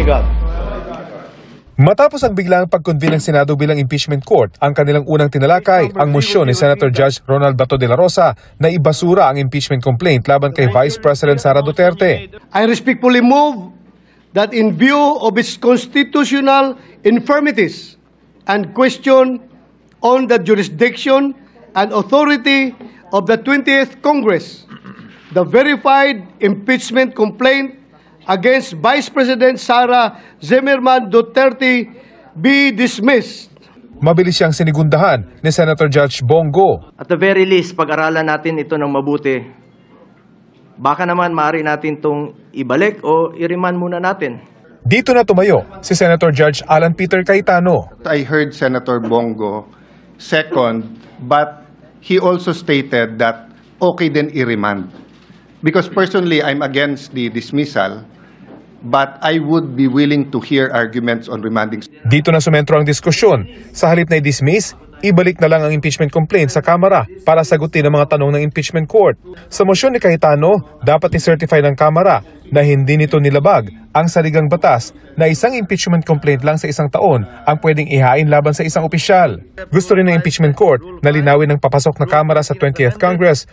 God. Matapos ang biglang pag-convene ng Senado bilang impeachment court, ang kanilang unang tinalakay ang motion ni Senator Judge Ronald Bato de la Rosa na ibasura ang impeachment complaint laban kay Vice President Sara Duterte. I respectfully move that in view of its constitutional infirmities and question on the jurisdiction and authority of the 20th Congress, the verified impeachment complaint against Vice President Sara Zimmerman Duterte be dismissed. Mabilis siyang sinigundahan ni Senator Judge Bongo. At the very least, pag-aralan natin ito ng mabuti. Baka naman maaari natin itong ibalik o i-remand muna natin. Dito na tumayo si Senator Judge Alan Peter Cayetano. I heard Senator Bongo second, but he also stated that okay din i-remand. Because personally, I'm against the dismissal, but I would be willing to hear arguments on remanding. Dito na sumentro ang diskusyon. Sa halip na i-dismiss, ibalik na lang ang impeachment complaint sa Kamara para sagutin ang mga tanong ng impeachment court. Sa mosyon ni Cayetano, dapat i-certify ng Kamara na hindi nito nilabag ang saligang batas na isang impeachment complaint lang sa isang taon ang pwedeng ihain laban sa isang opisyal. Gusto rin ng impeachment court na linawin ang papasok na Kamara sa 20th Congress